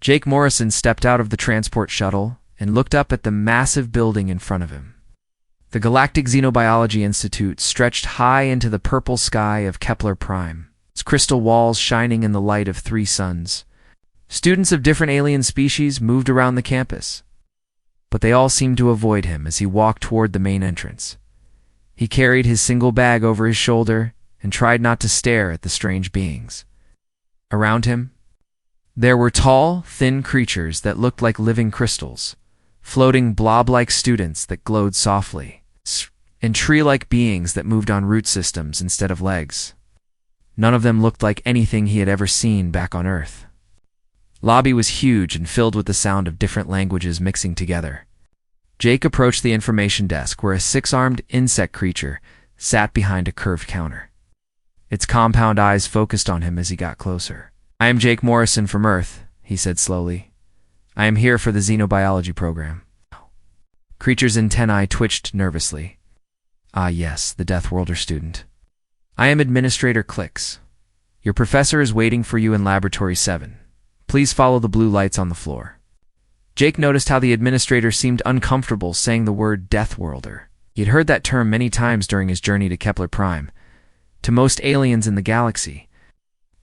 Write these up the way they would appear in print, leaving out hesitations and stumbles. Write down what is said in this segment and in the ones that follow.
Jake Morrison stepped out of the transport shuttle and looked up at the massive building in front of him. The Galactic Xenobiology Institute stretched high into the purple sky of Kepler Prime, its crystal walls shining in the light of 3 suns. Students of different alien species moved around the campus, but they all seemed to avoid him as he walked toward the main entrance. He carried his single bag over his shoulder and tried not to stare at the strange beings. Around him, there were tall, thin creatures that looked like living crystals, floating blob-like students that glowed softly, and tree-like beings that moved on root systems instead of legs. None of them looked like anything he had ever seen back on Earth. Lobby was huge and filled with the sound of different languages mixing together. Jake approached the information desk where a 6-armed insect creature sat behind a curved counter. Its compound eyes focused on him as he got closer. "I am Jake Morrison from Earth," he said slowly. "I am here for the xenobiology program." Creature's antennae twitched nervously. "Ah yes, the Deathworlder student. I am Administrator Clicks. Your professor is waiting for you in Laboratory 7. Please follow the blue lights on the floor." Jake noticed how the administrator seemed uncomfortable saying the word Deathworlder. He had heard that term many times during his journey to Kepler Prime. To most aliens in the galaxy,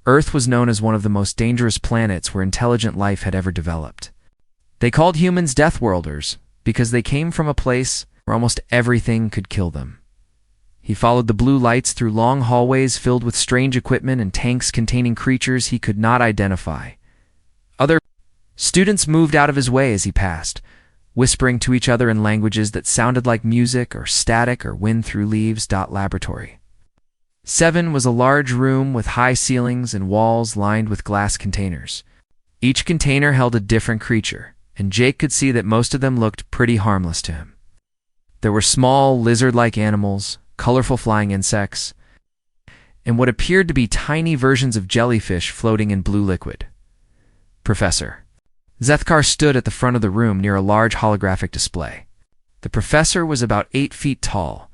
Earth was known as one of the most dangerous planets where intelligent life had ever developed. They called humans Deathworlders because they came from a place where almost everything could kill them. He followed the blue lights through long hallways filled with strange equipment and tanks containing creatures he could not identify. Other students moved out of his way as he passed, whispering to each other in languages that sounded like music or static or wind through leaves. Laboratory 7 was a large room with high ceilings and walls lined with glass containers. Each container held a different creature, and Jake could see that most of them looked pretty harmless to him. There were small, lizard-like animals, colorful flying insects, and what appeared to be tiny versions of jellyfish floating in blue liquid. Professor Zethkar stood at the front of the room near a large holographic display. The professor was about 8 feet tall,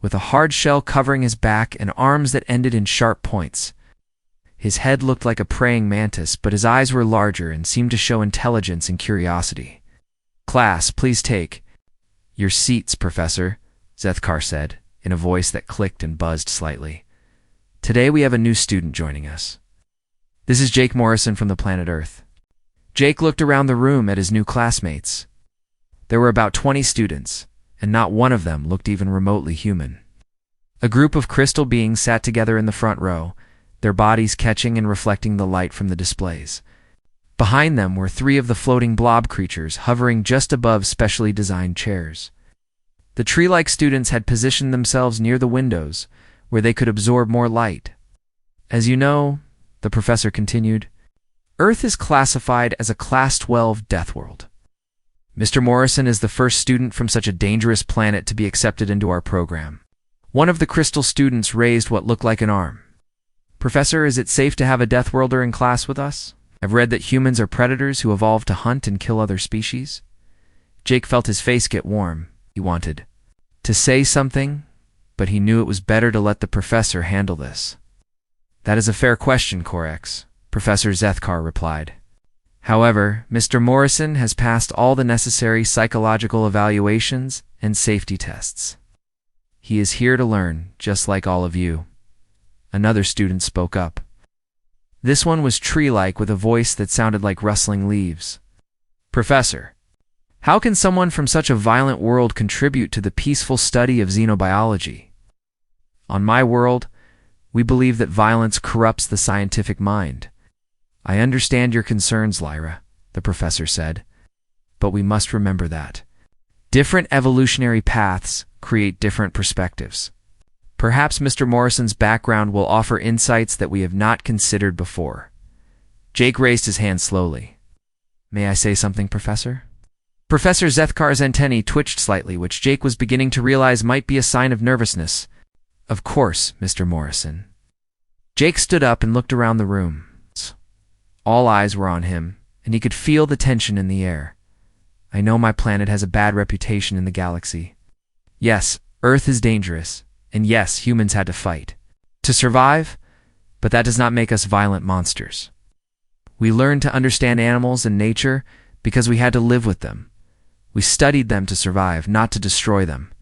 with a hard shell covering his back and arms that ended in sharp points. His head looked like a praying mantis, but his eyes were larger and seemed to show intelligence and curiosity. "Class, please take your seats, Professor," Zethkar said, in a voice that clicked and buzzed slightly. "Today we have a new student joining us. This is Jake Morrison from the planet Earth." Jake looked around the room at his new classmates. There were about 20 students, and not one of them looked even remotely human. A group of crystal beings sat together in the front row, their bodies catching and reflecting the light from the displays. Behind them were 3 of the floating blob creatures hovering just above specially designed chairs. The tree-like students had positioned themselves near the windows, where they could absorb more light. "As you know," the professor continued, "Earth is classified as a Class 12 death world. Mr. Morrison is the first student from such a dangerous planet to be accepted into our program." One of the crystal students raised what looked like an arm. "Professor, is it safe to have a Deathworlder in class with us? I've read that humans are predators who evolved to hunt and kill other species." Jake felt his face get warm. He wanted to say something, but he knew it was better to let the professor handle this. "That is a fair question, Corex," Professor Zethkar replied. "However, Mr. Morrison has passed all the necessary psychological evaluations and safety tests. He is here to learn, just like all of you." Another student spoke up. This one was tree-like with a voice that sounded like rustling leaves. "Professor, how can someone from such a violent world contribute to the peaceful study of xenobiology? On my world, we believe that violence corrupts the scientific mind." "I understand your concerns, Lyra," the professor said, "but we must remember that different evolutionary paths create different perspectives. Perhaps Mr. Morrison's background will offer insights that we have not considered before." Jake raised his hand slowly. "May I say something, Professor?" Professor Zethkar's antennae twitched slightly, which Jake was beginning to realize might be a sign of nervousness. "Of course, Mr. Morrison." Jake stood up and looked around the room. All eyes were on him, and he could feel the tension in the air. "I know my planet has a bad reputation in the galaxy. Yes, Earth is dangerous, and yes, humans had to fight to survive, but that does not make us violent monsters. We learned to understand animals and nature because we had to live with them. We studied them to survive, not to destroy them.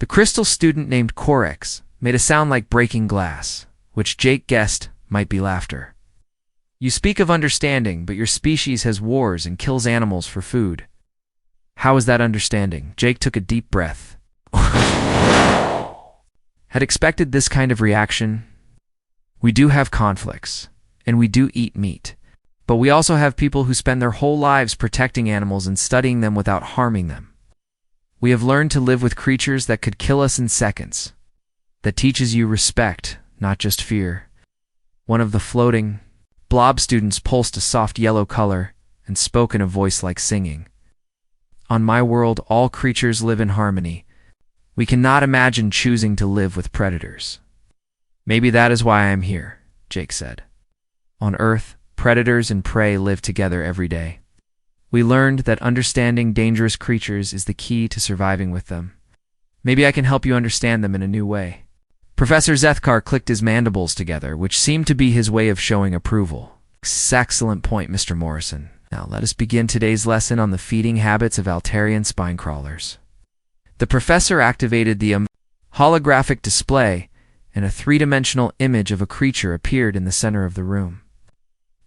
The crystal student named Corex made a sound like breaking glass, which Jake guessed might be laughter. You speak of understanding, but your species has wars and kills animals for food. How is that understanding? Jake took a deep breath. Had expected this kind of reaction. We do have conflicts, and we do eat meat. But we also have people who spend their whole lives protecting animals and studying them without harming them. We have learned to live with creatures that could kill us in seconds. That teaches you respect, not just fear. One of the floating blob students pulsed a soft yellow color and spoke in a voice like singing. On my world, all creatures live in harmony. We cannot imagine choosing to live with predators. Maybe that is why I am here, Jake said. On Earth, predators and prey live together every day. We learned that understanding dangerous creatures is the key to surviving with them. Maybe I can help you understand them in a new way. Professor Zethkar clicked his mandibles together, which seemed to be his way of showing approval. Excellent point, Mr. Morrison. Now let us begin today's lesson on the feeding habits of Altarian spine crawlers. The professor activated the holographic display, and a three-dimensional image of a creature appeared in the center of the room.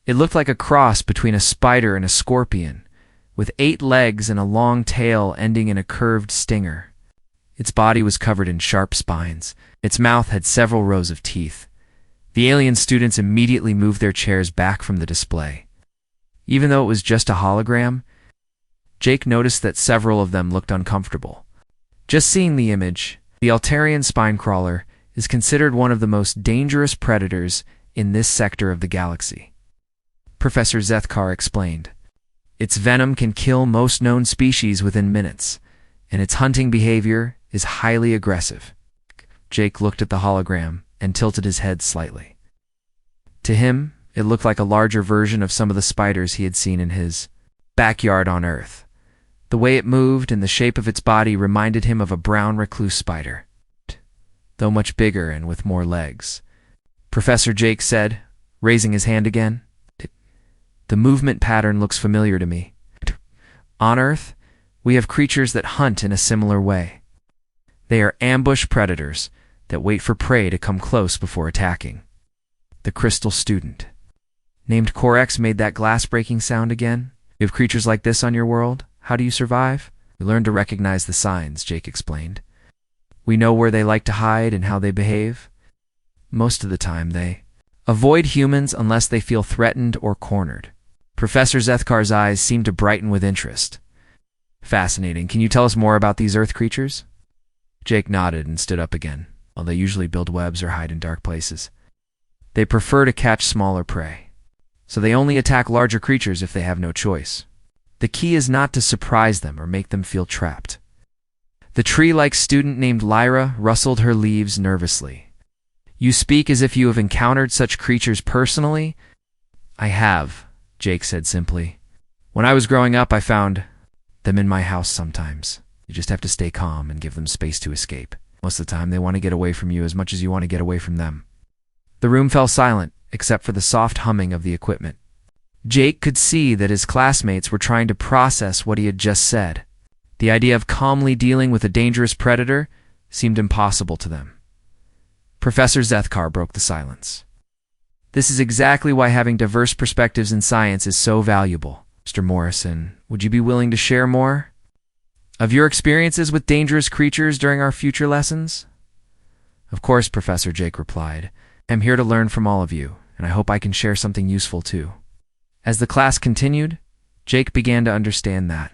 It looked like a cross between a spider and a scorpion, with 8 legs and a long tail ending in a curved stinger. Its body was covered in sharp spines. Its mouth had several rows of teeth. The alien students immediately moved their chairs back from the display. Even though it was just a hologram, Jake noticed that several of them looked uncomfortable. Just seeing the image, the Altarian spine crawler is considered one of the most dangerous predators in this sector of the galaxy. Professor Zethkar explained. Its venom can kill most known species within minutes, and its hunting behavior is highly aggressive. Jake looked at the hologram and tilted his head slightly. To him, it looked like a larger version of some of the spiders he had seen in his backyard on Earth. The way it moved and the shape of its body reminded him of a brown recluse spider, though much bigger and with more legs. Professor Jake said, raising his hand again. The movement pattern looks familiar to me. On Earth, we have creatures that hunt in a similar way. They are ambush predators that wait for prey to come close before attacking. The crystal student, named Corex, made that glass-breaking sound again. You have creatures like this on your world? How do you survive? We learn to recognize the signs, Jake explained. We know where they like to hide and how they behave. Most of the time, they avoid humans unless they feel threatened or cornered. Professor Zethkar's eyes seemed to brighten with interest. Fascinating. Can you tell us more about these Earth creatures? Jake nodded and stood up again. While they usually build webs or hide in dark places, they prefer to catch smaller prey. So they only attack larger creatures if they have no choice. The key is not to surprise them or make them feel trapped. The tree-like student named Lyra rustled her leaves nervously. You speak as if you have encountered such creatures personally? I have, Jake said simply. When I was growing up, I found them in my house sometimes. You just have to stay calm and give them space to escape. Most of the time, they want to get away from you as much as you want to get away from them. The room fell silent, except for the soft humming of the equipment. Jake could see that his classmates were trying to process what he had just said. The idea of calmly dealing with a dangerous predator seemed impossible to them. Professor Zethkar broke the silence. This is exactly why having diverse perspectives in science is so valuable. Mr. Morrison, would you be willing to share more of your experiences with dangerous creatures during our future lessons? Of course, Professor, Jake replied. I'm here to learn from all of you, and I hope I can share something useful too. As the class continued, Jake began to understand that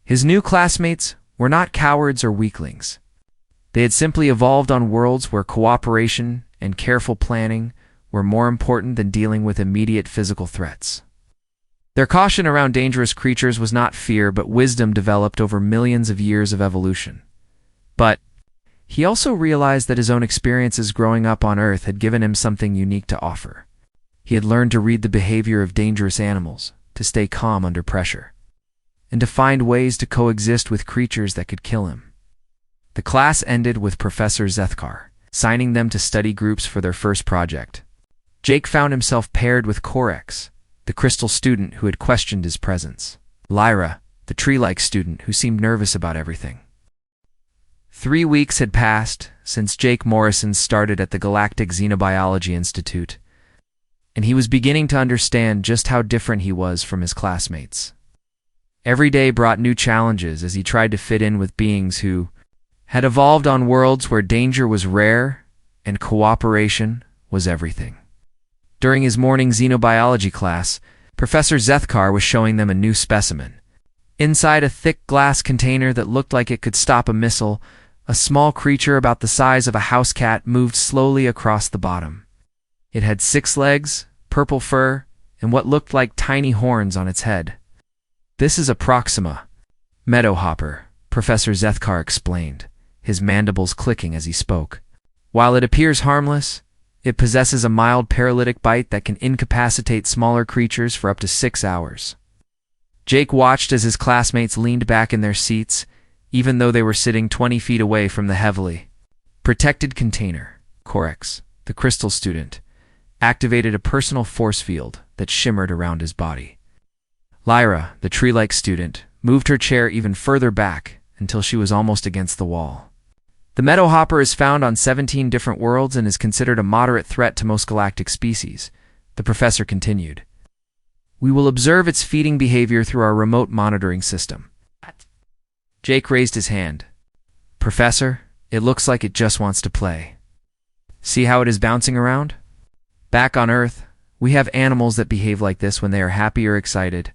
his new classmates were not cowards or weaklings. They had simply evolved on worlds where cooperation and careful planning were more important than dealing with immediate physical threats. Their caution around dangerous creatures was not fear, but wisdom developed over millions of years of evolution. But he also realized that his own experiences growing up on Earth had given him something unique to offer. He had learned to read the behavior of dangerous animals, to stay calm under pressure, and to find ways to coexist with creatures that could kill him. The class ended with Professor Zethkar signing them to study groups for their first project. Jake found himself paired with Corex, the crystal student who had questioned his presence. Lyra, the tree-like student who seemed nervous about everything. 3 weeks had passed since Jake Morrison started at the Galactic Xenobiology Institute, and he was beginning to understand just how different he was from his classmates. Every day brought new challenges as he tried to fit in with beings who had evolved on worlds where danger was rare and cooperation was everything. During his morning xenobiology class, Professor Zethkar was showing them a new specimen. Inside a thick glass container that looked like it could stop a missile, a small creature about the size of a house cat moved slowly across the bottom. It had 6 legs, purple fur, and what looked like tiny horns on its head. "This is a Proxima meadowhopper," Professor Zethkar explained, his mandibles clicking as he spoke. "While it appears harmless, it possesses a mild paralytic bite that can incapacitate smaller creatures for up to 6 hours. Jake watched as his classmates leaned back in their seats, even though they were sitting 20 feet away from the heavily protected container. Corex, the crystal student, activated a personal force field that shimmered around his body. Lyra, the tree-like student, moved her chair even further back until she was almost against the wall. The meadowhopper is found on 17 different worlds and is considered a moderate threat to most galactic species, the professor continued. We will observe its feeding behavior through our remote monitoring system. Jake raised his hand. Professor, it looks like it just wants to play. See how it is bouncing around? Back on Earth, we have animals that behave like this when they are happy or excited.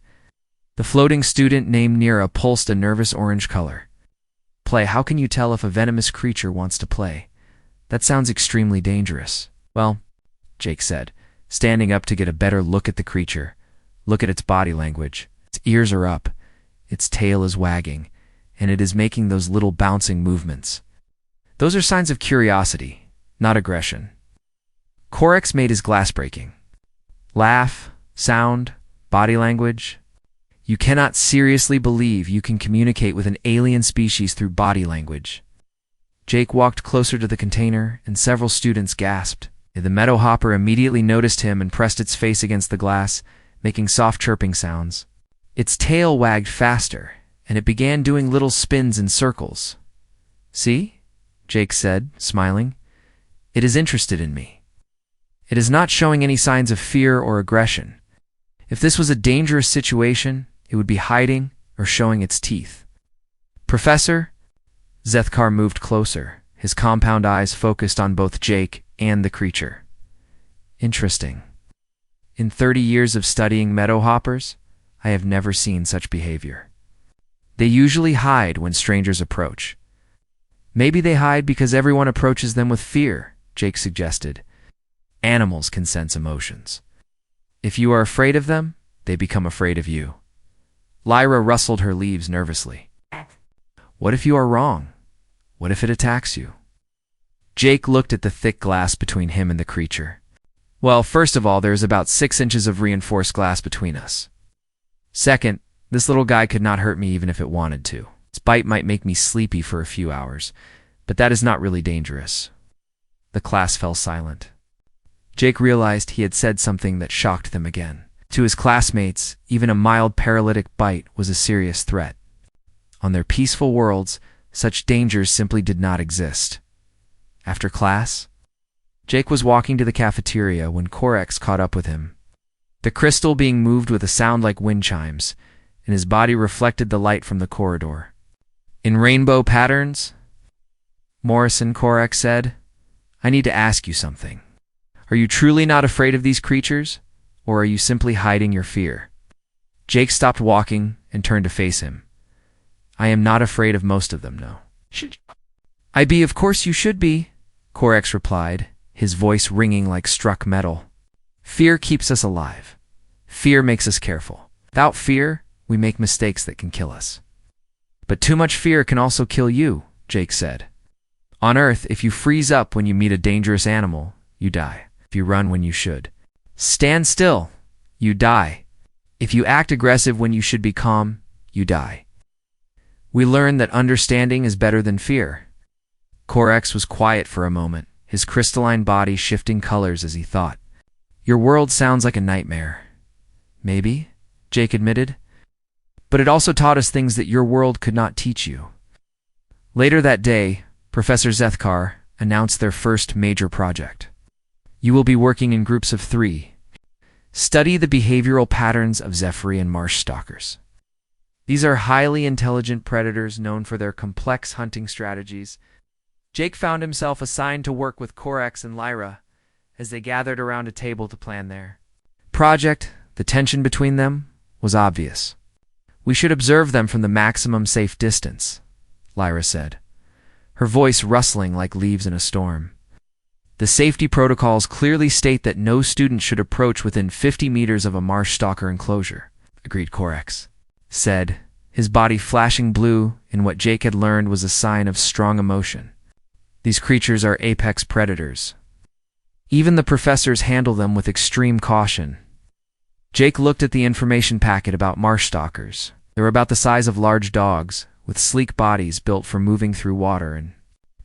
The floating student named Nira pulsed a nervous orange color. Play, how can you tell if a venomous creature wants to play? That sounds extremely dangerous. Well, Jake said, standing up to get a better look at the creature. Look at its body language. Its ears are up, its tail is wagging, and it is making those little bouncing movements. Those are signs of curiosity, not aggression. Corex made his glass breaking. Laugh, sound, body language. You cannot seriously believe you can communicate with an alien species through body language. Jake walked closer to the container, and several students gasped. The meadowhopper immediately noticed him and pressed its face against the glass, making soft chirping sounds. Its tail wagged faster, and it began doing little spins in circles. See? Jake said, smiling. It is interested in me. It is not showing any signs of fear or aggression. If this was a dangerous situation, it would be hiding or showing its teeth. Professor? Zethkar moved closer, his compound eyes focused on both Jake and the creature. Interesting. In 30 years of studying meadowhoppers, I have never seen such behavior. They usually hide when strangers approach. Maybe they hide because everyone approaches them with fear, Jake suggested. Animals can sense emotions. If you are afraid of them, they become afraid of you. Lyra rustled her leaves nervously. What if you are wrong? What if it attacks you? Jake looked at the thick glass between him and the creature. Well, first of all, there is about 6 inches of reinforced glass between us. Second, this little guy could not hurt me even if it wanted to. Its bite might make me sleepy for a few hours, but that is not really dangerous. The class fell silent. Jake realized he had said something that shocked them again. To his classmates, even a mild paralytic bite was a serious threat. On their peaceful worlds, such dangers simply did not exist. After class, Jake was walking to the cafeteria when Corex caught up with him. The crystal being moved with a sound like wind chimes, and his body reflected the light from the corridor. In rainbow patterns? Morrison, Corex said, I need to ask you something. Are you truly not afraid of these creatures, or are you simply hiding your fear? Jake stopped walking and turned to face him. I am not afraid of most of them, no. I be, of course you should be, Corex replied, his voice ringing like struck metal. Fear keeps us alive. Fear makes us careful. Without fear, we make mistakes that can kill us. But too much fear can also kill you, Jake said. On Earth, if you freeze up when you meet a dangerous animal, you die. If you run when you should stand still, you die. If you act aggressive when you should be calm, you die. We learn that understanding is better than fear. Corex was quiet for a moment, his crystalline body shifting colors as he thought. Your world sounds like a nightmare. Maybe, Jake admitted. But it also taught us things that your world could not teach you. Later that day, Professor Zethkar announced their first major project. You will be working in groups of 3. Study the behavioral patterns of Zephyrian marsh stalkers. These are highly intelligent predators known for their complex hunting strategies. Jake found himself assigned to work with Corex and Lyra as they gathered around a table to plan their project. The tension between them was obvious. We should observe them from the maximum safe distance, Lyra said, her voice rustling like leaves in a storm. The safety protocols clearly state that no student should approach within 50 meters of a marsh stalker enclosure, agreed Corex said, his body flashing blue in what Jake had learned was a sign of strong emotion. These creatures are apex predators. Even the professors handle them with extreme caution. Jake looked at the information packet about marsh stalkers. They were about the size of large dogs, with sleek bodies built for moving through water and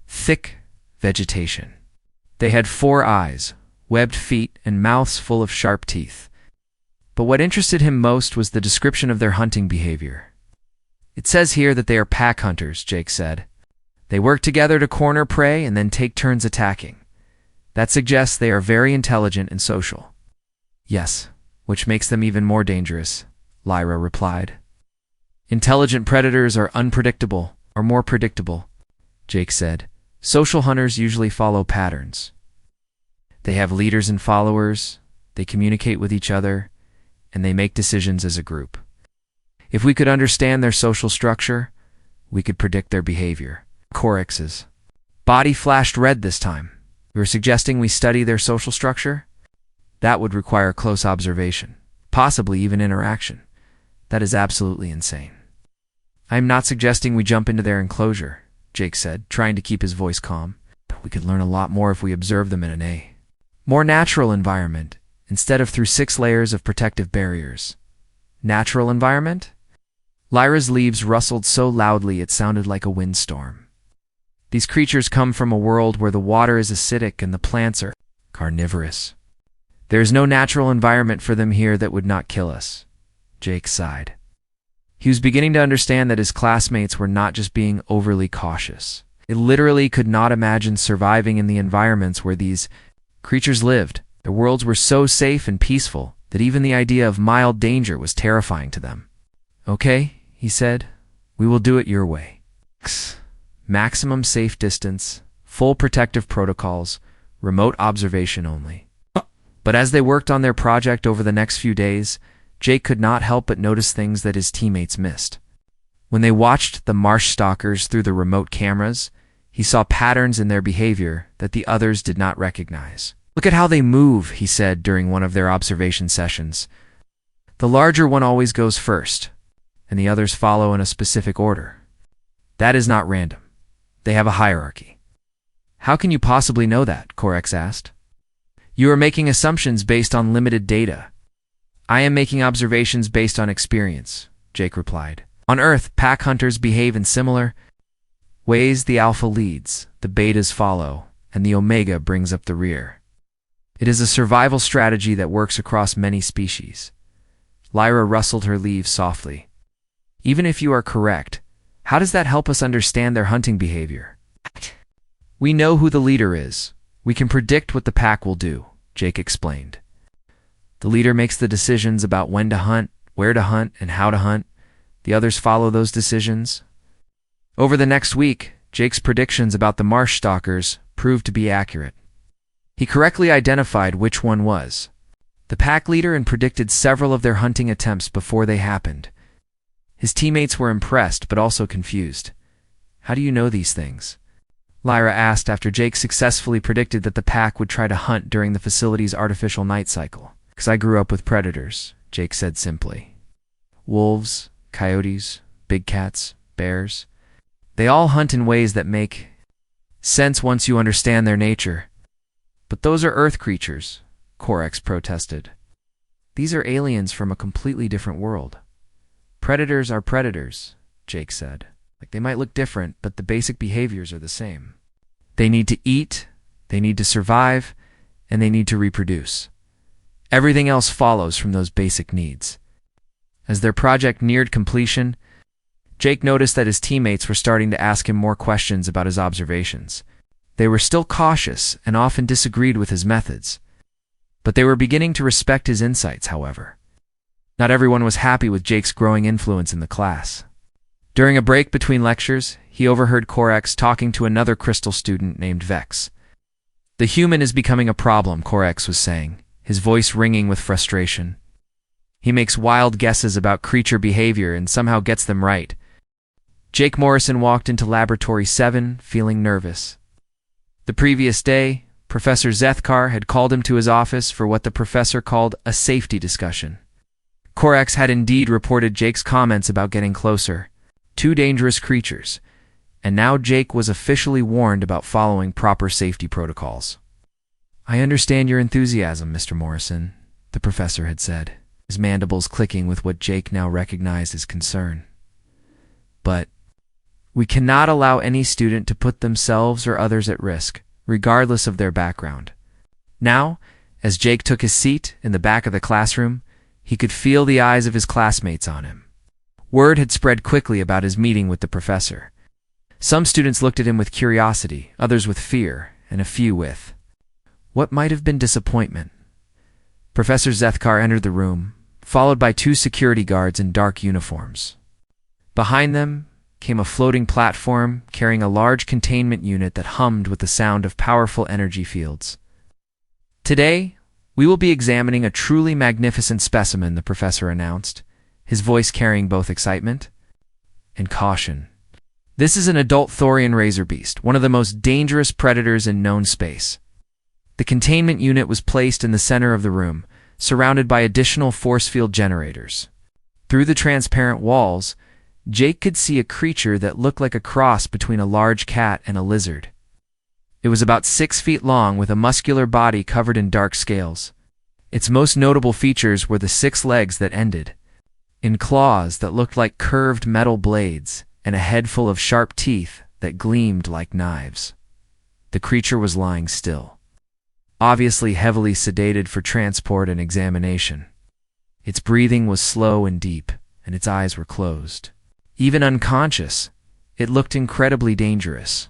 thick vegetation. They had 4 eyes, webbed feet, and mouths full of sharp teeth. But what interested him most was the description of their hunting behavior. It says here that they are pack hunters, Jake said. They work together to corner prey and then take turns attacking. That suggests they are very intelligent and social. Yes, which makes them even more dangerous, Lyra replied. Intelligent predators are unpredictable, or more predictable, Jake said. Social hunters usually follow patterns. They have leaders and followers, they communicate with each other, and they make decisions as a group. If we could understand their social structure, we could predict their behavior. Corex's body flashed red this time. You were suggesting we study their social structure? That would require close observation, possibly even interaction. That is absolutely insane. I am not suggesting we jump into their enclosure, Jake said, trying to keep his voice calm. We could learn a lot more if we observe them in an more natural environment, instead of through 6 layers of protective barriers. Natural environment? Lyra's leaves rustled so loudly it sounded like a windstorm. These creatures come from a world where the water is acidic and the plants are carnivorous. There is no natural environment for them here that would not kill us, Jake sighed. He was beginning to understand that his classmates were not just being overly cautious. They literally could not imagine surviving in the environments where these creatures lived. Their worlds were so safe and peaceful that even the idea of mild danger was terrifying to them. Okay, he said, we will do it your way. Maximum safe distance, full protective protocols, remote observation only. But as they worked on their project over the next few days, Jake could not help but notice things that his teammates missed. When they watched the marsh stalkers through the remote cameras, he saw patterns in their behavior that the others did not recognize. Look at how they move, he said during one of their observation sessions. The larger one always goes first, and the others follow in a specific order. That is not random. They have a hierarchy. How can you possibly know that? Corex asked. You are making assumptions based on limited data. I am making observations based on experience, Jake replied. On Earth, pack hunters behave in similar ways. The alpha leads, the betas follow, and the omega brings up the rear. It is a survival strategy that works across many species. Lyra rustled her leaves softly. Even if you are correct, how does that help us understand their hunting behavior? We know who the leader is. We can predict what the pack will do, Jake explained. The leader makes the decisions about when to hunt, where to hunt, and how to hunt. The others follow those decisions. Over the next week, Jake's predictions about the marsh stalkers proved to be accurate. He correctly identified which one was the pack leader and predicted several of their hunting attempts before they happened. His teammates were impressed but also confused. How do you know these things? Lyra asked after Jake successfully predicted that the pack would try to hunt during the facility's artificial night cycle. Because I grew up with predators, Jake said simply. Wolves, coyotes, big cats, bears. They all hunt in ways that make sense once you understand their nature. But those are Earth creatures, Corex protested. These are aliens from a completely different world. Predators are predators, Jake said. Like they might look different, but the basic behaviors are the same. They need to eat, they need to survive, and they need to reproduce. Everything else follows from those basic needs. As their project neared completion, Jake noticed that his teammates were starting to ask him more questions about his observations. They were still cautious and often disagreed with his methods, but they were beginning to respect his insights, however. Not everyone was happy with Jake's growing influence in the class. During a break between lectures, he overheard Corax talking to another crystal student named Vex. "The human is becoming a problem," Corax was saying, his voice ringing with frustration. "He makes wild guesses about creature behavior and somehow gets them right." Jake Morrison walked into Laboratory 7, feeling nervous. The previous day, Professor Zethkar had called him to his office for what the professor called a safety discussion. Corax had indeed reported Jake's comments about getting closer, two dangerous creatures, and now Jake was officially warned about following proper safety protocols. "I understand your enthusiasm, Mr. Morrison," the professor had said, his mandibles clicking with what Jake now recognized as concern. "But we cannot allow any student to put themselves or others at risk, regardless of their background." Now, as Jake took his seat in the back of the classroom, he could feel the eyes of his classmates on him. Word had spread quickly about his meeting with the professor. Some students looked at him with curiosity, others with fear, and a few with what might have been disappointment. Professor Zethkar entered the room, followed by two security guards in dark uniforms. Behind them came a floating platform carrying a large containment unit that hummed with the sound of powerful energy fields. "Today, we will be examining a truly magnificent specimen," the professor announced, his voice carrying both excitement and caution. "This is an adult Thorian razor beast, one of the most dangerous predators in known space." The containment unit was placed in the center of the room, surrounded by additional force field generators. Through the transparent walls, Jake could see a creature that looked like a cross between a large cat and a lizard. It was about 6 feet long with a muscular body covered in dark scales. Its most notable features were the 6 legs that ended in claws that looked like curved metal blades and a head full of sharp teeth that gleamed like knives. The creature was lying still, obviously heavily sedated for transport and examination. Its breathing was slow and deep, and its eyes were closed. Even unconscious, it looked incredibly dangerous.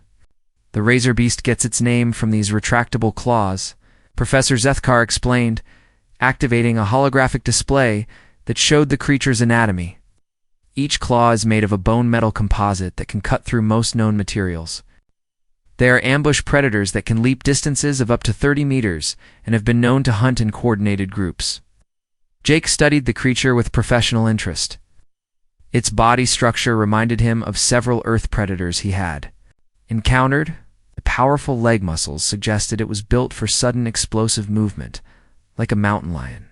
"The razor beast gets its name from these retractable claws," Professor Zethkar explained, activating a holographic display that showed the creature's anatomy. Each claw is made of a bone metal composite that can cut through most known materials. They are ambush predators that can leap distances of up to 30 meters and have been known to hunt in coordinated groups. Jake studied the creature with professional interest. Its body structure reminded him of several Earth predators he had encountered. The powerful leg muscles suggested it was built for sudden explosive movement, like a mountain lion.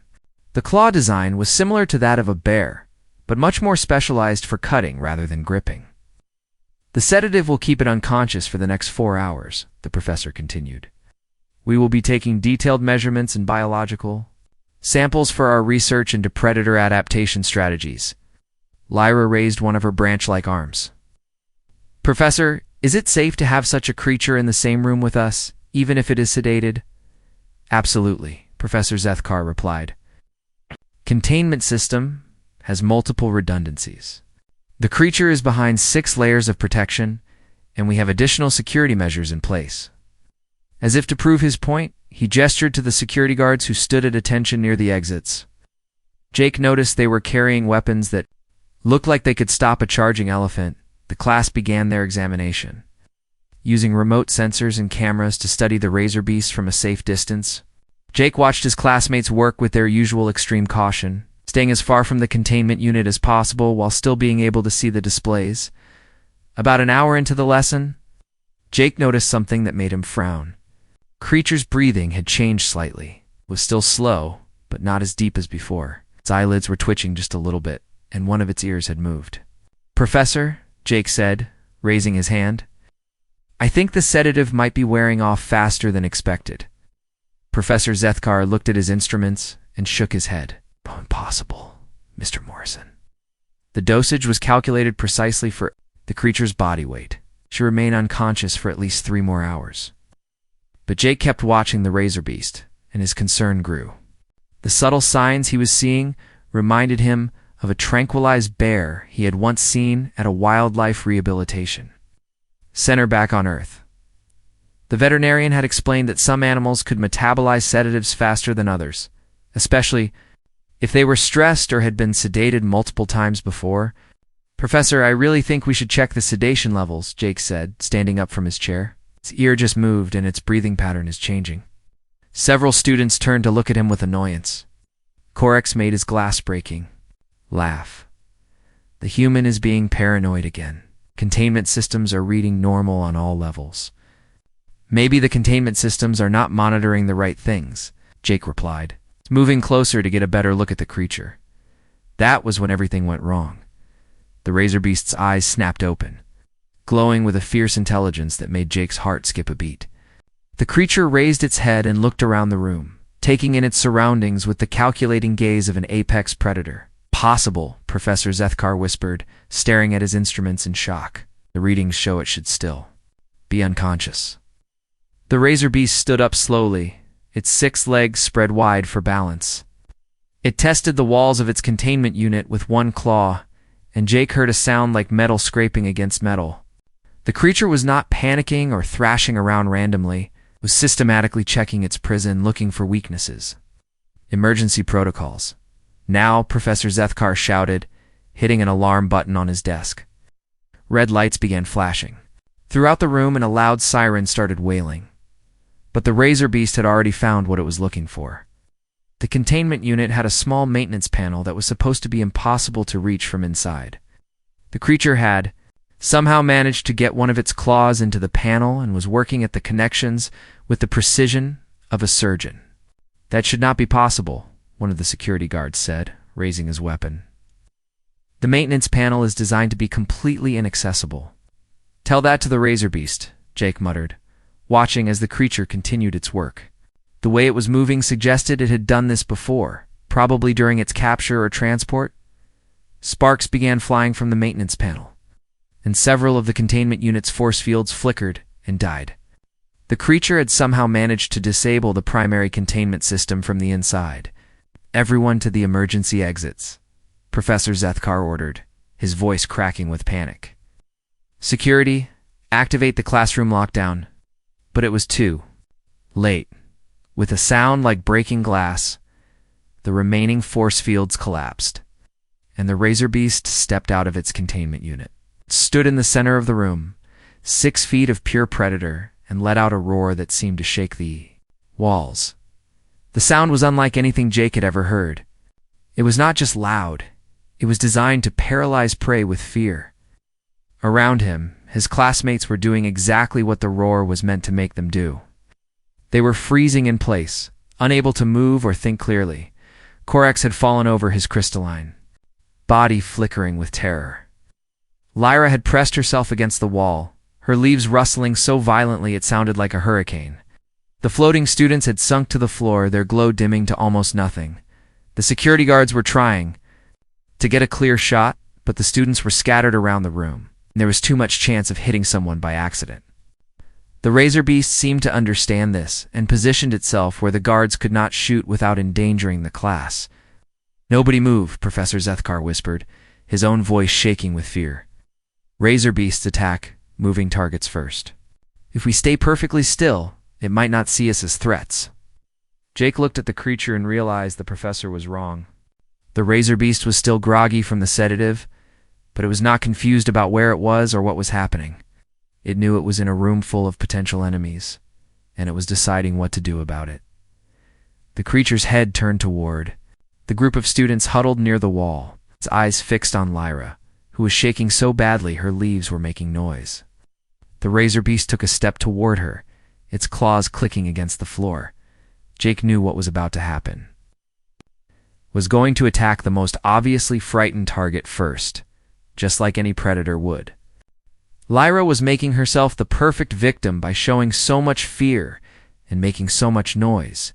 The claw design was similar to that of a bear, but much more specialized for cutting rather than gripping. "The sedative will keep it unconscious for the next 4 hours," the professor continued. "We will be taking detailed measurements and biological samples for our research into predator adaptation strategies." Lyra raised one of her branch-like arms. "Professor, is it safe to have such a creature in the same room with us, even if it is sedated?" "Absolutely," Professor Zethkar replied. "Containment system has multiple redundancies. The creature is behind 6 layers of protection, and we have additional security measures in place." As if to prove his point, he gestured to the security guards who stood at attention near the exits. Jake noticed they were carrying weapons that looked like they could stop a charging elephant. The class began their examination. Using remote sensors and cameras to study the razor beast from a safe distance, Jake watched his classmates work with their usual extreme caution, staying as far from the containment unit as possible while still being able to see the displays. About an hour into the lesson, Jake noticed something that made him frown. Creature's breathing had changed slightly. It was still slow, but not as deep as before. Its eyelids were twitching just a little bit, and one of its ears had moved. "Professor," Jake said, raising his hand, "I think the sedative might be wearing off faster than expected." Professor Zethkar looked at his instruments and shook his head. "Oh, impossible, Mr. Morrison." The dosage was calculated precisely for the creature's body weight. She remained unconscious for at least 3 more hours. But Jake kept watching the razor beast, and his concern grew. The subtle signs he was seeing reminded him of a tranquilized bear he had once seen at a wildlife rehabilitation center back on Earth. The veterinarian had explained that some animals could metabolize sedatives faster than others, especially if they were stressed or had been sedated multiple times before. "Professor, I really think we should check the sedation levels," Jake said, standing up from his chair. His ear just moved and its breathing pattern is changing. Several students turned to look at him with annoyance. Corex made his glass-breaking laugh. "The human is being paranoid again. Containment systems are reading normal on all levels." "Maybe the containment systems are not monitoring the right things," Jake replied, moving closer to get a better look at the creature. That was when everything went wrong. The razor beast's eyes snapped open, glowing with a fierce intelligence that made Jake's heart skip a beat. The creature raised its head and looked around the room, taking in its surroundings with the calculating gaze of an apex predator. "Possible," Professor Zethkar whispered, staring at his instruments in shock. "The readings show it should still be unconscious." The razor beast stood up slowly, its 6 legs spread wide for balance. It tested the walls of its containment unit with one claw, and Jake heard a sound like metal scraping against metal. The creature was not panicking or thrashing around randomly. It was systematically checking its prison, looking for weaknesses. "Emergency protocols." "Now," Professor Zethkar shouted, hitting an alarm button on his desk. Red lights began flashing throughout the room and a loud siren started wailing. But the razor beast had already found what it was looking for. The containment unit had a small maintenance panel that was supposed to be impossible to reach from inside. The creature had somehow managed to get one of its claws into the panel and was working at the connections with the precision of a surgeon. "That should not be possible," one of the security guards said, raising his weapon. "The maintenance panel is designed to be completely inaccessible." "Tell that to the razor beast," Jake muttered, watching as the creature continued its work. The way it was moving suggested it had done this before, probably during its capture or transport. Sparks began flying from the maintenance panel, and several of the containment unit's force fields flickered and died. The creature had somehow managed to disable the primary containment system from the inside. "Everyone to the emergency exits," Professor Zethkar ordered, his voice cracking with panic. "Security, activate the classroom lockdown." But it was too late. With a sound like breaking glass, the remaining force fields collapsed, and the razor beast stepped out of its containment unit. It stood in the center of the room, 6 feet of pure predator, and let out a roar that seemed to shake the walls. The sound was unlike anything Jake had ever heard. It was not just loud, it was designed to paralyze prey with fear. Around him, his classmates were doing exactly what the roar was meant to make them do. They were freezing in place, unable to move or think clearly. Corex had fallen over his crystalline body, flickering with terror. Lyra had pressed herself against the wall, her leaves rustling so violently it sounded like a hurricane. The floating students had sunk to the floor, their glow dimming to almost nothing. The security guards were trying to get a clear shot, but the students were scattered around the room, and there was too much chance of hitting someone by accident. The razor beast seemed to understand this and positioned itself where the guards could not shoot without endangering the class. "Nobody move," Professor Zethkar whispered, his own voice shaking with fear. "Razor beasts attack moving targets first. If we stay perfectly still, it might not see us as threats." Jake looked at the creature and realized the professor was wrong. The razor beast was still groggy from the sedative, but it was not confused about where it was or what was happening. It knew it was in a room full of potential enemies, and it was deciding what to do about it. The creature's head turned toward the group of students huddled near the wall, its eyes fixed on Lyra, who was shaking so badly her leaves were making noise. The razor beast took a step toward her, its claws clicking against the floor. Jake knew what was about to happen. Was going to attack the most obviously frightened target first, just like any predator would. Lyra was making herself the perfect victim by showing so much fear and making so much noise.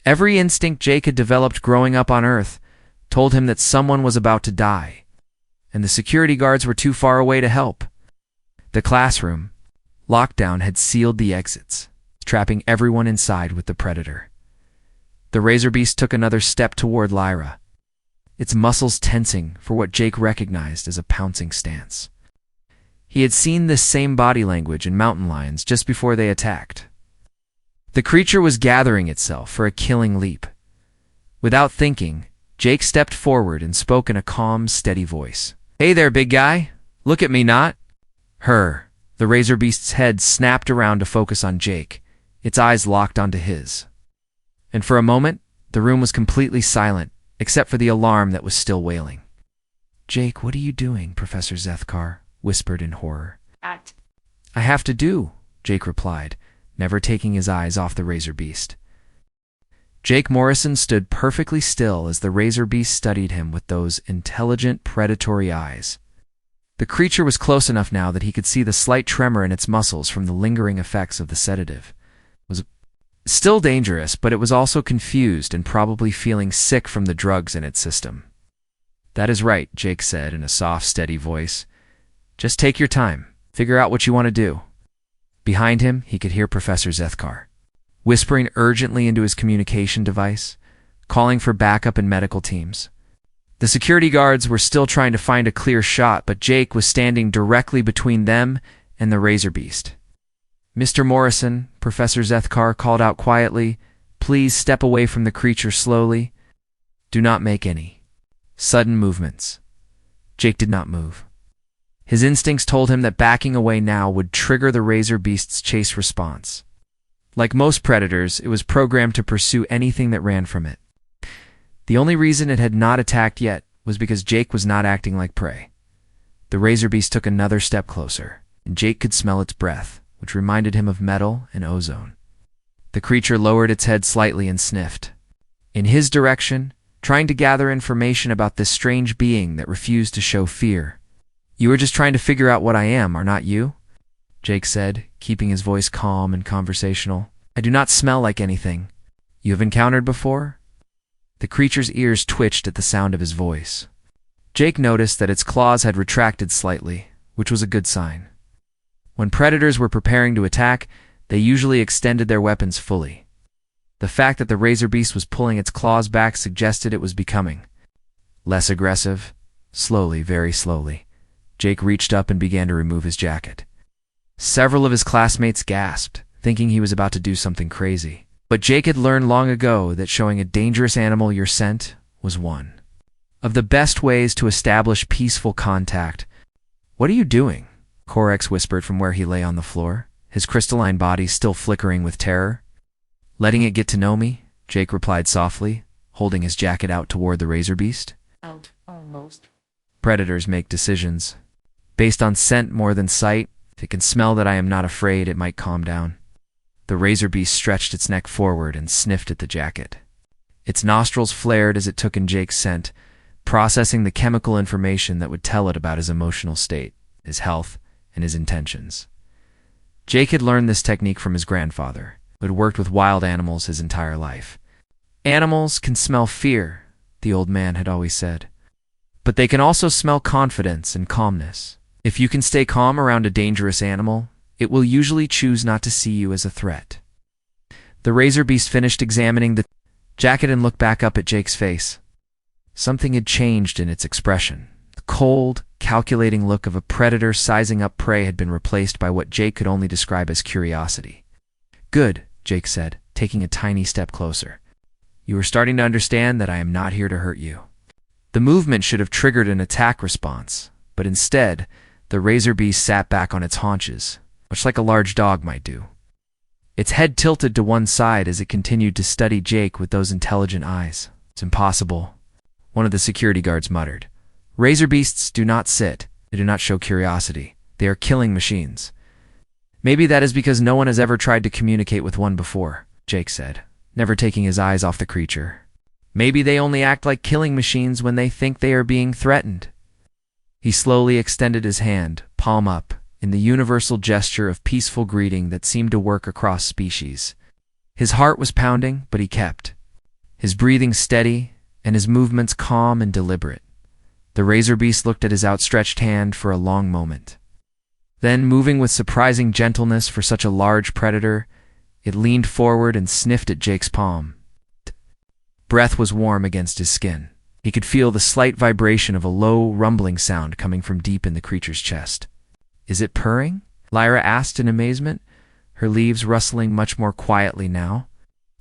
Every instinct Jake had developed growing up on Earth told him that someone was about to die, and the security guards were too far away to help. The classroom lockdown had sealed the exits, trapping everyone inside with the predator. The razor beast took another step toward Lyra, its muscles tensing for what Jake recognized as a pouncing stance. He had seen this same body language in mountain lions just before they attacked. The creature was gathering itself for a killing leap. Without thinking, Jake stepped forward and spoke in a calm, steady voice. "Hey there, big guy. Look at me, not her." The razor beast's head snapped around to focus on Jake, its eyes locked onto his. And for a moment, the room was completely silent, except for the alarm that was still wailing. "Jake, what are you doing?" Professor Zethkar whispered in horror. "I have to do," Jake replied, never taking his eyes off the razor beast. Jake Morrison stood perfectly still as the razor beast studied him with those intelligent, predatory eyes. The creature was close enough now that he could see the slight tremor in its muscles from the lingering effects of the sedative. It was still dangerous, but it was also confused and probably feeling sick from the drugs in its system. "That is right," Jake said in a soft, steady voice. "Just take your time. Figure out what you want to do." Behind him, he could hear Professor Zethkar whispering urgently into his communication device, calling for backup and medical teams. The security guards were still trying to find a clear shot, but Jake was standing directly between them and the razor beast. "Mr. Morrison," Professor Zethkar called out quietly, "please step away from the creature slowly. Do not make any sudden movements." Jake did not move. His instincts told him that backing away now would trigger the razor beast's chase response. Like most predators, it was programmed to pursue anything that ran from it. The only reason it had not attacked yet was because Jake was not acting like prey. The razor beast took another step closer, and Jake could smell its breath, which reminded him of metal and ozone. The creature lowered its head slightly and sniffed in his direction, trying to gather information about this strange being that refused to show fear. "You are just trying to figure out what I am, are not you?" Jake said, keeping his voice calm and conversational. "I do not smell like anything you have encountered before?" The creature's ears twitched at the sound of his voice. Jake noticed that its claws had retracted slightly, which was a good sign. When predators were preparing to attack, they usually extended their weapons fully. The fact that the razor beast was pulling its claws back suggested it was becoming less aggressive. Slowly, very slowly, Jake reached up and began to remove his jacket. Several of his classmates gasped, thinking he was about to do something crazy. But Jake had learned long ago that showing a dangerous animal your scent was one of the best ways to establish peaceful contact. "What are you doing?" Corex whispered from where he lay on the floor, his crystalline body still flickering with terror. "Letting it get to know me," Jake replied softly, holding his jacket out toward the razor beast. Almost. Predators make decisions based on scent more than sight. If it can smell that I am not afraid, it might calm down. The razor beast stretched its neck forward and sniffed at the jacket. Its nostrils flared as it took in Jake's scent, processing the chemical information that would tell it about his emotional state, his health, and his intentions. Jake had learned this technique from his grandfather, who had worked with wild animals his entire life. "Animals can smell fear," the old man had always said. "But they can also smell confidence and calmness. If you can stay calm around a dangerous animal, it will usually choose not to see you as a threat." The razor beast finished examining the jacket and looked back up at Jake's face. Something had changed in its expression. The cold, calculating look of a predator sizing up prey had been replaced by what Jake could only describe as curiosity. "Good," Jake said, taking a tiny step closer. "You are starting to understand that I am not here to hurt you." The movement should have triggered an attack response, but instead, the razor beast sat back on its haunches, much like a large dog might do. Its head tilted to one side as it continued to study Jake with those intelligent eyes. "It's impossible," one of the security guards muttered. "Razor beasts do not sit. They do not show curiosity. They are killing machines." "Maybe that is because no one has ever tried to communicate with one before," Jake said, never taking his eyes off the creature. "Maybe they only act like killing machines when they think they are being threatened." He slowly extended his hand, palm up, in the universal gesture of peaceful greeting that seemed to work across species. His heart was pounding, but he kept his breathing steady and his movements calm and deliberate. The razor beast looked at his outstretched hand for a long moment. Then, moving with surprising gentleness for such a large predator, it leaned forward and sniffed at Jake's palm. Breath was warm against his skin. He could feel the slight vibration of a low, rumbling sound coming from deep in the creature's chest. "Is it purring?" Lyra asked in amazement, her leaves rustling much more quietly now.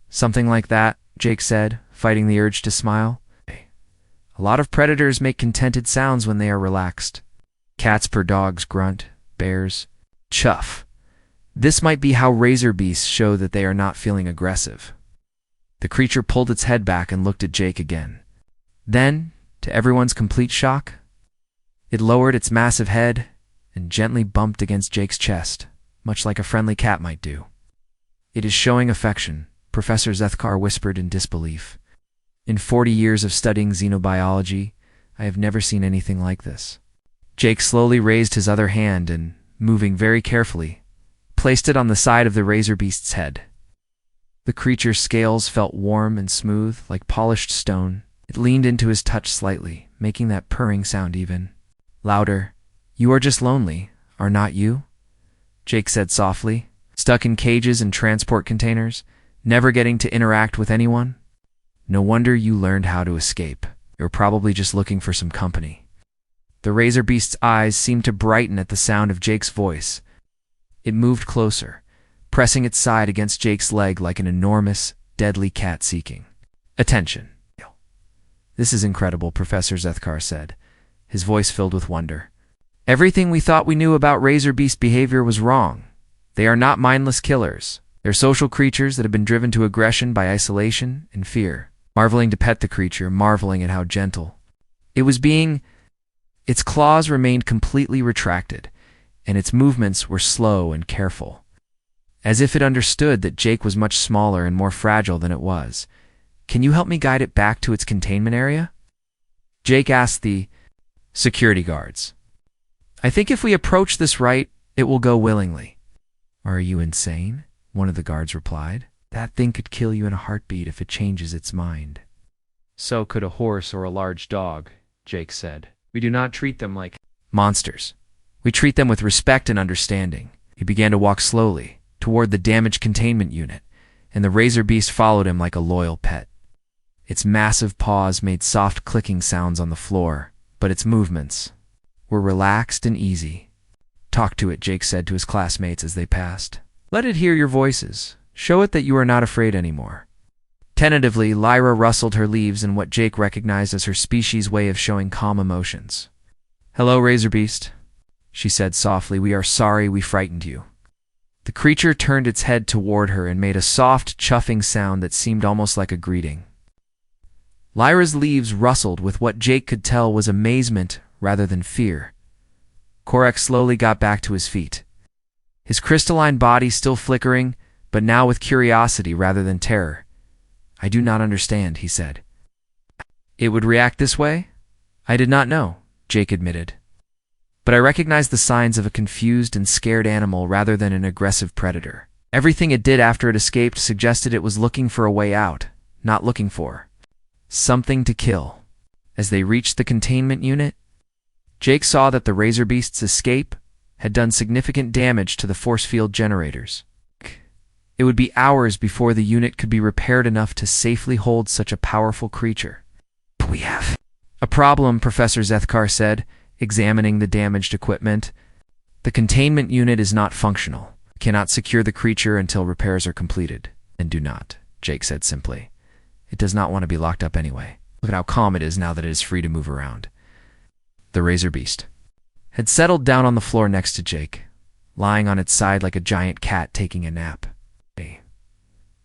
"Something like that," Jake said, fighting the urge to smile. "A lot of predators make contented sounds when they are relaxed. Cats purr, dogs grunt, bears chuff. This might be how razor beasts show that they are not feeling aggressive." The creature pulled its head back and looked at Jake again. Then, to everyone's complete shock, it lowered its massive head and gently bumped against Jake's chest, much like a friendly cat might do. "It is showing affection," Professor Zethkar whispered in disbelief. "In 40 years of studying xenobiology, I have never seen anything like this." Jake slowly raised his other hand and, moving very carefully, placed it on the side of the razor beast's head. The creature's scales felt warm and smooth, like polished stone. It leaned into his touch slightly, making that purring sound even louder. "You are just lonely, are not you?" Jake said softly. "Stuck in cages and transport containers, never getting to interact with anyone? No wonder you learned how to escape. You're probably just looking for some company." The razor beast's eyes seemed to brighten at the sound of Jake's voice. It moved closer, pressing its side against Jake's leg like an enormous, deadly cat seeking attention. "This is incredible," Professor Zethkar said, his voice filled with wonder. "Everything we thought we knew about razor beast behavior was wrong. They are not mindless killers. They're social creatures that have been driven to aggression by isolation and fear." Marveling to pet the creature, marveling at how gentle it was being. Its claws remained completely retracted, and its movements were slow and careful, as if it understood that Jake was much smaller and more fragile than it was. "Can you help me guide it back to its containment area?" Jake asked the security guards. "I think if we approach this right, it will go willingly." "Are you insane?" one of the guards replied. "That thing could kill you in a heartbeat if it changes its mind." "So could a horse or a large dog," Jake said. "We do not treat them like monsters. We treat them with respect and understanding." He began to walk slowly toward the damaged containment unit, and the razor beast followed him like a loyal pet. Its massive paws made soft clicking sounds on the floor, but its movements were relaxed and easy. "Talk to it," Jake said to his classmates as they passed. "Let it hear your voices. Show it that you are not afraid anymore." Tentatively, Lyra rustled her leaves in what Jake recognized as her species' way of showing calm emotions. "Hello, razor beast," she said softly. "We are sorry we frightened you." The creature turned its head toward her and made a soft, chuffing sound that seemed almost like a greeting. Lyra's leaves rustled with what Jake could tell was amazement rather than fear. Korek slowly got back to his feet, his crystalline body still flickering, but now with curiosity rather than terror. "I do not understand," he said. "It would react this way? I did not know," Jake admitted. "But I recognized the signs of a confused and scared animal rather than an aggressive predator. Everything it did after it escaped suggested it was looking for a way out, not looking for something to kill." As they reached the containment unit, Jake saw that the razor beast's escape had done significant damage to the force field generators. It would be hours before the unit could be repaired enough to safely hold such a powerful creature. "But we have a problem," Professor Zethkar said, examining the damaged equipment. "The containment unit is not functional. We cannot secure the creature until repairs are completed." "And do not," Jake said simply. "It does not want to be locked up anyway. Look at how calm it is now that it is free to move around." The razor beast had settled down on the floor next to Jake, lying on its side like a giant cat taking a nap.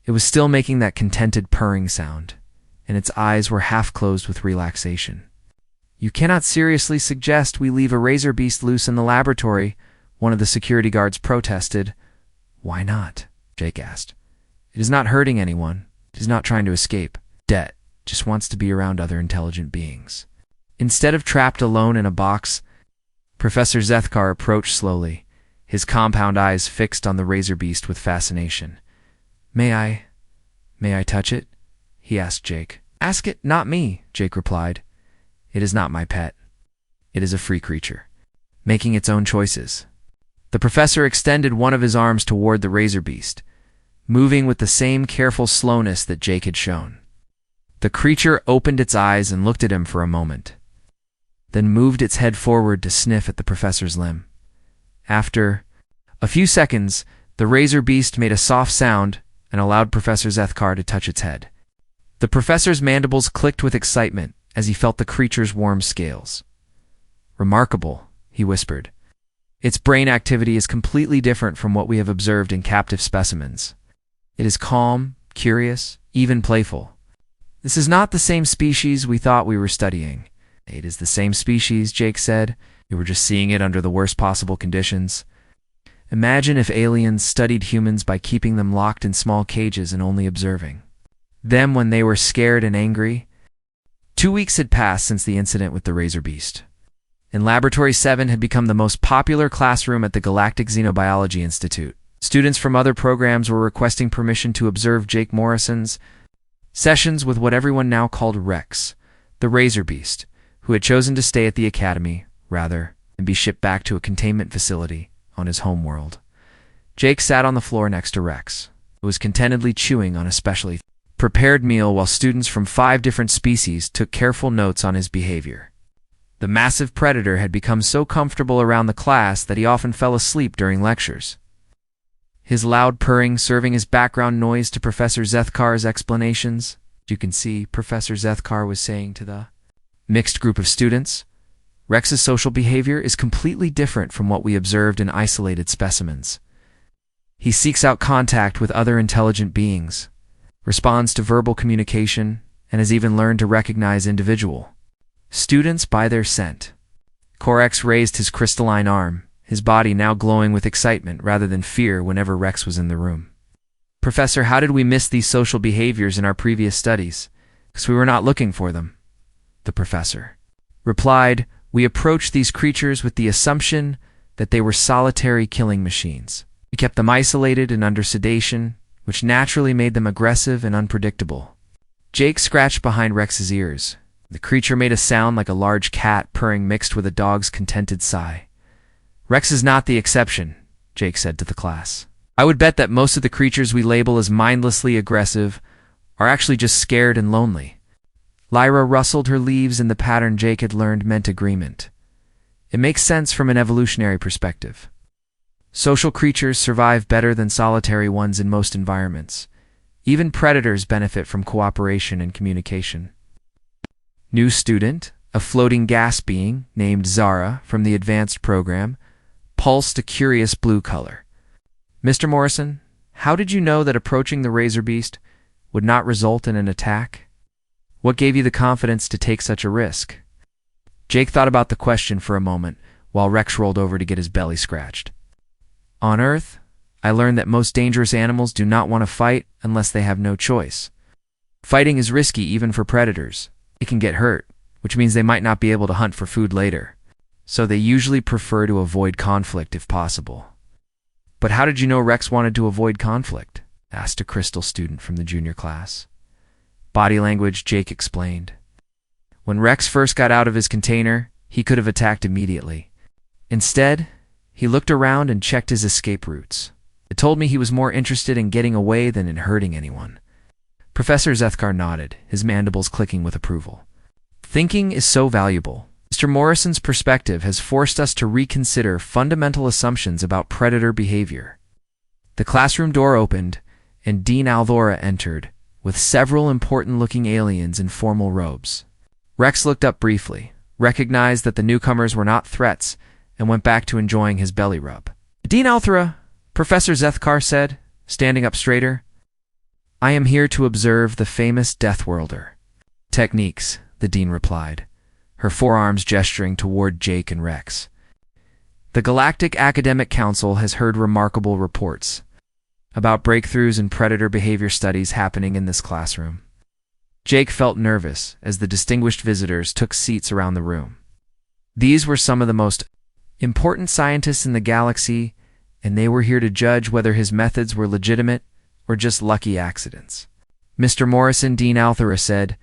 It was still making that contented purring sound, and its eyes were half closed with relaxation. "You cannot seriously suggest we leave a razor beast loose in the laboratory," one of the security guards protested. "Why not?" Jake asked. "It is not hurting anyone. It is not trying to escape. It just wants to be around other intelligent beings." Instead of trapped alone in a box, Professor Zethkar approached slowly, his compound eyes fixed on the razor beast with fascination. May I touch it?" he asked Jake. "Ask it, not me," Jake replied. "It is not my pet. It is a free creature, making its own choices." The professor extended one of his arms toward the razor beast, moving with the same careful slowness that Jake had shown. The creature opened its eyes and looked at him for a moment, then moved its head forward to sniff at the professor's limb. After a few seconds, the razor beast made a soft sound and allowed Professor Zethkar to touch its head. The professor's mandibles clicked with excitement as he felt the creature's warm scales. "Remarkable," he whispered. "Its brain activity is completely different from what we have observed in captive specimens. It is calm, curious, even playful. This is not the same species we thought we were studying." "It is the same species," Jake said. "We were just seeing it under the worst possible conditions. Imagine if aliens studied humans by keeping them locked in small cages and only observing them when they were scared and angry." 2 weeks had passed since the incident with the razor beast, and Laboratory 7 had become the most popular classroom at the Galactic Xenobiology Institute. Students from other programs were requesting permission to observe Jake Morrison's sessions with what everyone now called Rex, the razor beast, who had chosen to stay at the academy rather than be shipped back to a containment facility on his home world. Jake sat on the floor next to Rex, who was contentedly chewing on a specially prepared meal while students from 5 different species took careful notes on his behavior. The massive predator had become so comfortable around the class that he often fell asleep during lectures, his loud purring serving as background noise to Professor Zethkar's explanations. "You can see," Professor Zethkar was saying to the mixed group of students, "Rex's social behavior is completely different from what we observed in isolated specimens. He seeks out contact with other intelligent beings, responds to verbal communication, and has even learned to recognize individual students by their scent." Corex raised his crystalline arm, his body now glowing with excitement rather than fear whenever Rex was in the room. "Professor, how did we miss these social behaviors in our previous studies? Because we were not looking for them," the professor replied. "We approached these creatures with the assumption that they were solitary killing machines. We kept them isolated and under sedation, which naturally made them aggressive and unpredictable." Jake scratched behind Rex's ears. The creature made a sound like a large cat purring mixed with a dog's contented sigh. "Rex is not the exception," Jake said to the class. "I would bet that most of the creatures we label as mindlessly aggressive are actually just scared and lonely." Lyra rustled her leaves in the pattern Jake had learned meant agreement. "It makes sense from an evolutionary perspective. Social creatures survive better than solitary ones in most environments. Even predators benefit from cooperation and communication." New student, a floating gas being named Zara from the advanced program, pulsed a curious blue color. "Mr. Morrison, how did you know that approaching the razor beast would not result in an attack? What gave you the confidence to take such a risk?" Jake thought about the question for a moment while Rex rolled over to get his belly scratched. "On Earth, I learned that most dangerous animals do not want to fight unless they have no choice. Fighting is risky even for predators. It can get hurt, which means they might not be able to hunt for food later. So they usually prefer to avoid conflict if possible." "But how did you know Rex wanted to avoid conflict?" asked a crystal student from the junior class. "Body language," Jake explained. "When Rex first got out of his container, he could have attacked immediately. Instead, he looked around and checked his escape routes. It told me he was more interested in getting away than in hurting anyone." Professor Zethkar nodded, his mandibles clicking with approval. "Thinking is so valuable. Mr. Morrison's perspective has forced us to reconsider fundamental assumptions about predator behavior." The classroom door opened, and Dean Althora entered, with several important-looking aliens in formal robes. Rex looked up briefly, recognized that the newcomers were not threats, and went back to enjoying his belly rub. "Dean Althora," Professor Zethkar said, standing up straighter, "I am here to observe the famous Deathworlder." "Techniques," the dean replied, her forearms gesturing toward Jake and Rex. "The Galactic Academic Council has heard remarkable reports about breakthroughs in predator behavior studies happening in this classroom." Jake felt nervous as the distinguished visitors took seats around the room. These were some of the most important scientists in the galaxy, and they were here to judge whether his methods were legitimate or just lucky accidents. "Mr. Morrison," Dean Althora said,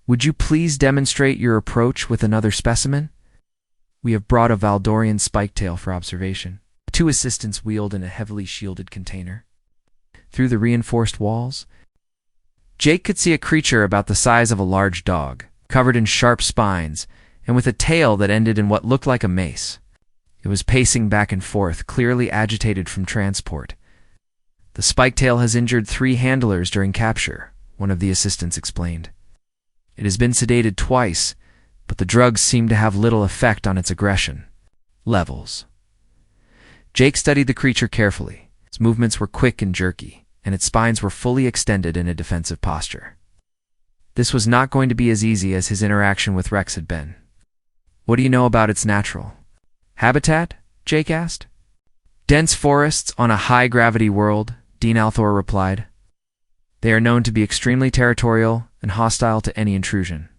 "would you please demonstrate your approach with another specimen? We have brought a Valdorian spiketail for observation." 2 assistants wheeled in a heavily shielded container. Through the reinforced walls, Jake could see a creature about the size of a large dog, covered in sharp spines, and with a tail that ended in what looked like a mace. It was pacing back and forth, clearly agitated from transport. "The spiketail has injured 3 handlers during capture," one of the assistants explained. "It has been sedated twice, but the drugs seem to have little effect on its aggression levels." Jake studied the creature carefully. Its movements were quick and jerky, and its spines were fully extended in a defensive posture. This was not going to be as easy as his interaction with Rex had been. "What do you know about its natural habitat?" Jake asked. "Dense forests on a high-gravity world," Dean Althor replied. "They are known to be extremely territorial and hostile to any intrusion."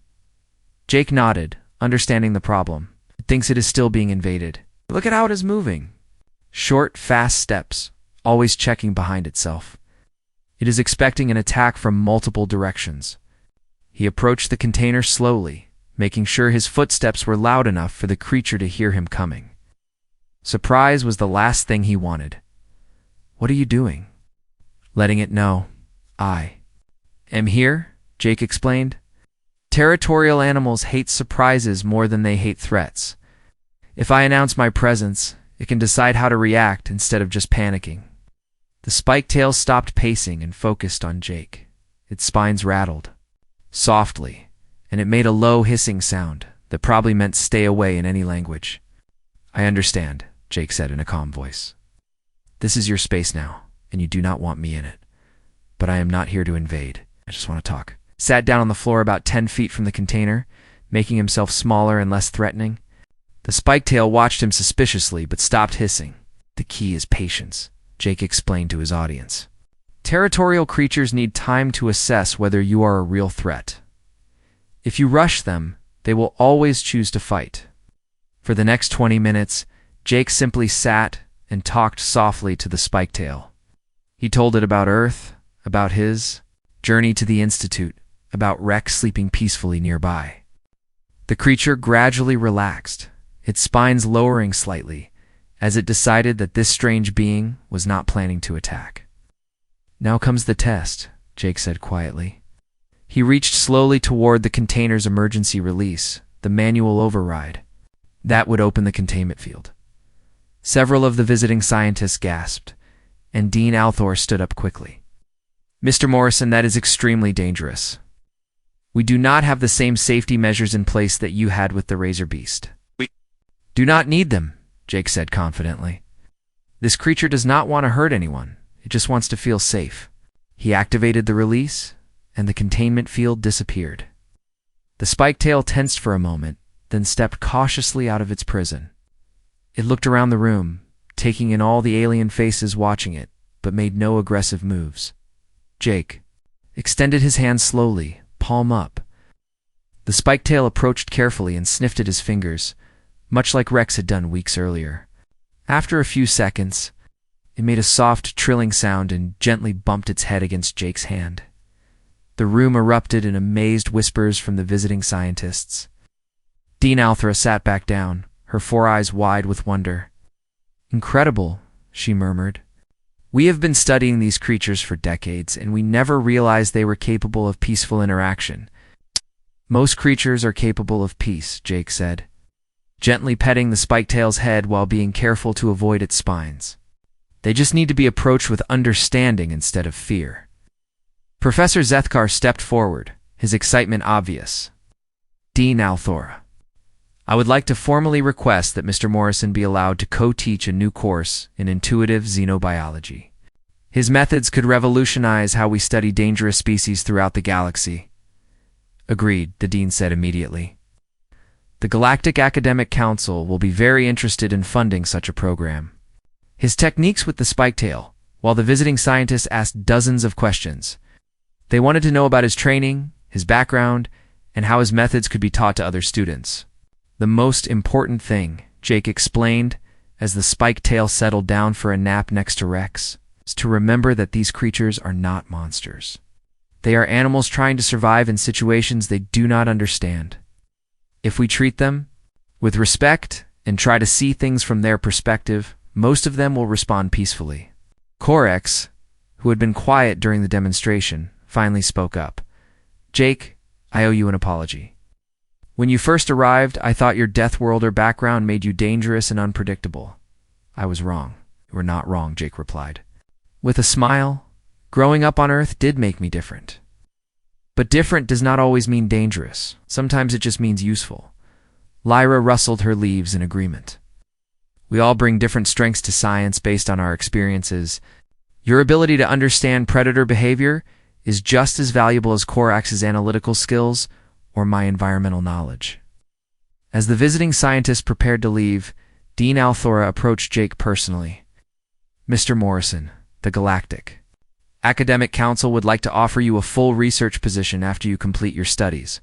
Jake nodded, understanding the problem. It thinks it is still being invaded. "Look at how it is moving. Short, fast steps, always checking behind itself. It is expecting an attack from multiple directions." He approached the container slowly, making sure his footsteps were loud enough for the creature to hear him coming. Surprise was the last thing he wanted. "What are you doing?" "Letting it know. I am here," Jake explained. "Territorial animals hate surprises more than they hate threats. If I announce my presence, it can decide how to react instead of just panicking." The spiketail stopped pacing and focused on Jake. Its spines rattled softly, and it made a low hissing sound that probably meant stay away in any language. "I understand," Jake said in a calm voice. "This is your space now, and you do not want me in it. But I am not here to invade. I just want to talk." Sat down on the floor about 10 feet from the container, making himself smaller and less threatening. The spiketail watched him suspiciously, but stopped hissing. "The key is patience," Jake explained to his audience. "Territorial creatures need time to assess whether you are a real threat. If you rush them, they will always choose to fight." For the next 20 minutes, Jake simply sat and talked softly to the spiketail. He told it about Earth, about his journey to the Institute, about Rex sleeping peacefully nearby. The creature gradually relaxed, its spines lowering slightly, as it decided that this strange being was not planning to attack. "Now comes the test," Jake said quietly. He reached slowly toward the container's emergency release, the manual override. That would open the containment field. Several of the visiting scientists gasped, and Dean Althor stood up quickly. "Mr. Morrison, that is extremely dangerous. We do not have the same safety measures in place that you had with the Razor Beast." "We do not need them," Jake said confidently. "This creature does not want to hurt anyone. It just wants to feel safe." He activated the release, and the containment field disappeared. The spiketail tensed for a moment, then stepped cautiously out of its prison. It looked around the room, taking in all the alien faces watching it, but made no aggressive moves. Jake extended his hand slowly, palm up. The spiketail approached carefully and sniffed at his fingers, much like Rex had done weeks earlier. After a few seconds, it made a soft, trilling sound and gently bumped its head against Jake's hand. The room erupted in amazed whispers from the visiting scientists. Dean Althor sat back down, her 4 eyes wide with wonder. "Incredible," she murmured. "We have been studying these creatures for decades, and we never realized they were capable of peaceful interaction." "Most creatures are capable of peace," Jake said, gently petting the spiketail's head while being careful to avoid its spines. "They just need to be approached with understanding instead of fear." Professor Zethkar stepped forward, his excitement obvious. "Dean Althor, I would like to formally request that Mr. Morrison be allowed to co-teach a new course in intuitive xenobiology. His methods could revolutionize how we study dangerous species throughout the galaxy." "Agreed," the dean said immediately. "The Galactic Academic Council will be very interested in funding such a program." His techniques with the spiketail, while the visiting scientists asked dozens of questions. They wanted to know about his training, his background, and how his methods could be taught to other students. "The most important thing," Jake explained as the spiketail settled down for a nap next to Rex, "is to remember that these creatures are not monsters. They are animals trying to survive in situations they do not understand. If we treat them with respect and try to see things from their perspective, most of them will respond peacefully." Corex, who had been quiet during the demonstration, finally spoke up. "Jake, I owe you an apology. When you first arrived, I thought your Deathworlder background made you dangerous and unpredictable. I was wrong." "You were not wrong," Jake replied, with a smile. "Growing up on Earth did make me different. But different does not always mean dangerous. Sometimes it just means useful." Lyra rustled her leaves in agreement. "We all bring different strengths to science based on our experiences. Your ability to understand predator behavior is just as valuable as Korax's analytical skills or my environmental knowledge." As the visiting scientist prepared to leave, Dean Althora approached Jake personally. "Mr. Morrison, the Galactic Academic Council would like to offer you a full research position after you complete your studies.